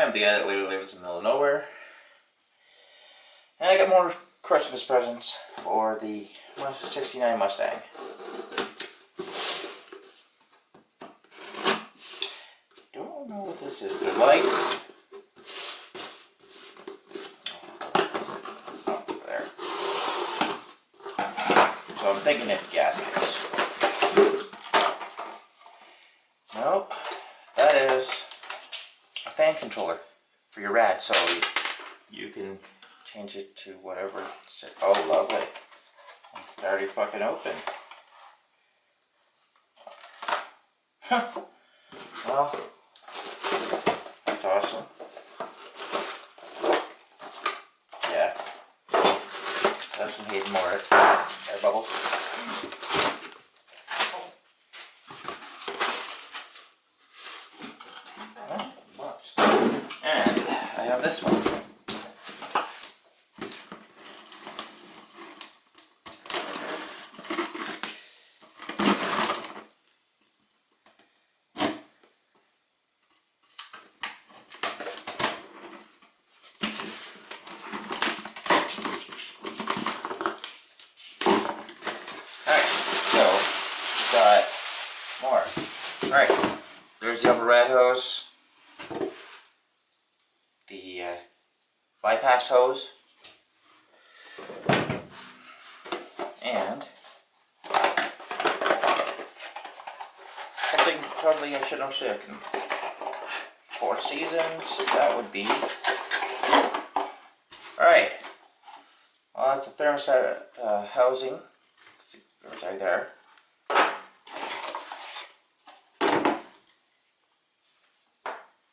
I'm the guy that literally lives in the middle of nowhere. And I got more Christmas presents for the 69 Mustang. Don't know what this is. Good light. Oh, there. So I'm thinking it's gaskets. Nope. That is a fan controller for your rad, so you can change it to whatever. Oh, lovely. It's already fucking open. Well, that's awesome. Yeah. That's some Hayden more air bubbles. And I have this one. Alright, there's the upper rad hose, the bypass hose, and something probably I should know second. 4 seasons, that would be. Alright, well, that's a thermostat housing. It's right there.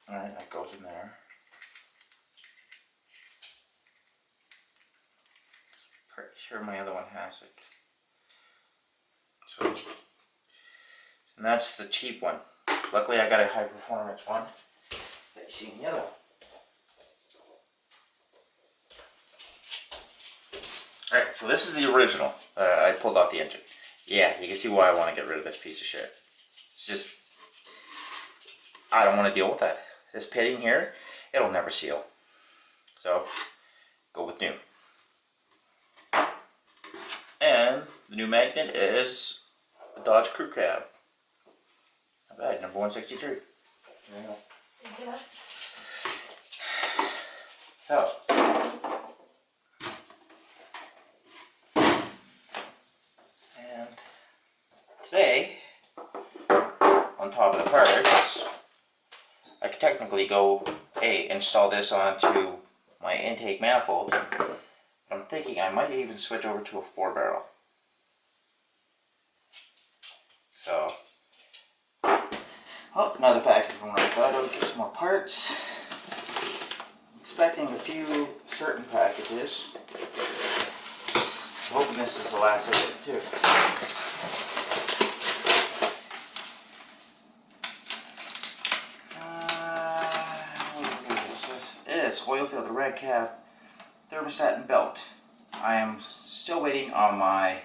Alright, that goes in there. Pretty sure my other one has it. So, and that's the cheap one. Luckily I got a high performance one that you see in the other one. Alright, so this is the original. I pulled off the engine. Yeah, you can see why I want to get rid of this piece of shit. It's just, I don't want to deal with that. This pitting here, it'll never seal. So, go with new. And the new magnet is a Dodge Crew Cab. Not bad, number 163. There you go. Yeah. So, and today, on top of the parts, I could technically go, install this onto my intake manifold. But I'm thinking I might even switch over to a 4-barrel. So, oh, another package from Rockauto. Get some more parts. Expecting a few certain packages. I'm hoping this is the last of it too. This oil filter, red cap, thermostat and belt. I am still waiting on my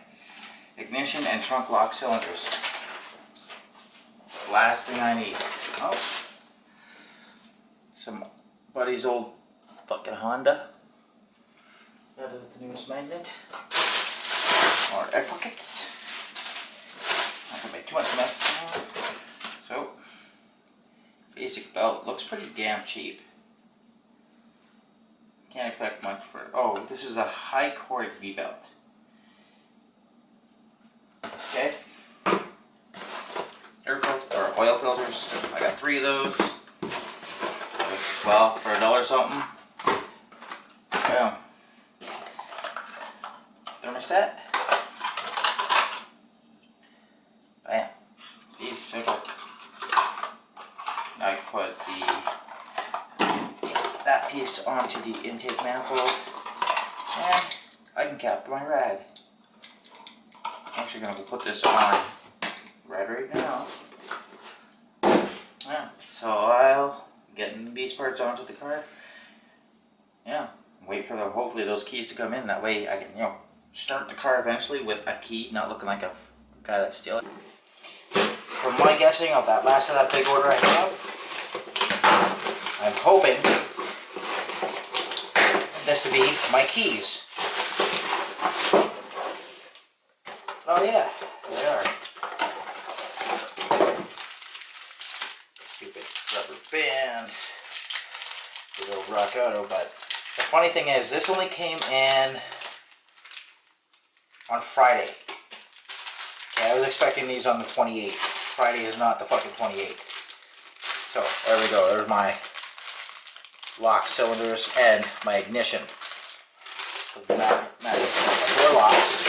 ignition and trunk lock cylinders. Last thing I need. Oh, some buddy's old fucking Honda. That is the newest magnet. More air pockets. Not gonna make too much mess. So, basic belt looks pretty damn cheap. Can't expect much for it. Oh, this is a high cord V belt. Okay. Air filter or oil filters. I got 3 of those. Well, for $1 something. Boom. Thermostat. Bam. Easy, simple. Now I can put that piece onto the intake manifold, and I can cap my rad. I'm actually going to put this on right now. Yeah, so I'll get these parts onto the car. Yeah, wait for hopefully those keys to come in. That way I can, start the car eventually with a key, not looking like a guy that's stealing. From my guessing of that last of that big order I have, I'm hoping this to be my keys. Oh yeah, they are. Stupid rubber band. Good old Rockauto, but the funny thing is, this only came in on Friday. Okay, I was expecting these on the 28th. Friday is not the fucking 28th. So, there we go. There's my lock cylinders and my ignition. So the door locks.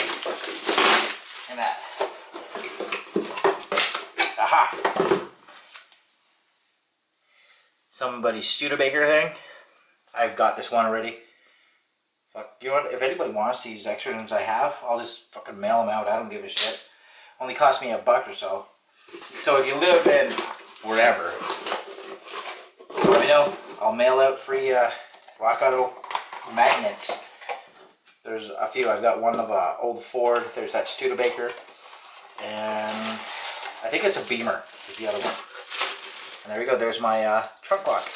And that. Aha! Somebody's Studebaker thing. I've got this one already. Fuck, you know what? If anybody wants these extra ones I have, I'll just fucking mail them out. I don't give a shit. Only cost me $1 or so. So if you live in wherever, let me know. I'll mail out free Rockauto magnets. There's a few. I've got one of old Ford. There's that Studebaker, and I think it's a Beamer is the other one. And there we go. There's my trunk lock.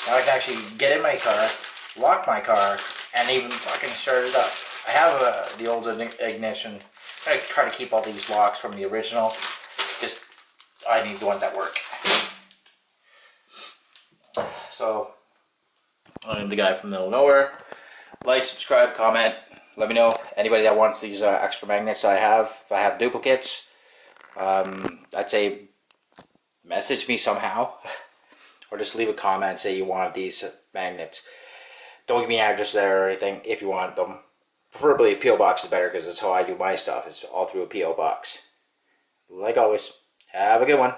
Now I can actually get in my car, lock my car, and even fucking start it up. I have the old ignition. I try to keep all these locks from the original. Just I need the ones that work. So I'm the guy from the middle of nowhere. Like, subscribe, comment. Let me know. Anybody that wants these extra magnets I have. If I have duplicates, I'd say message me somehow. Or just leave a comment, say you want these magnets. Don't give me an address there or anything if you want them. Preferably a P.O. box is better because that's how I do my stuff. It's all through a P.O. box. Like always, have a good one.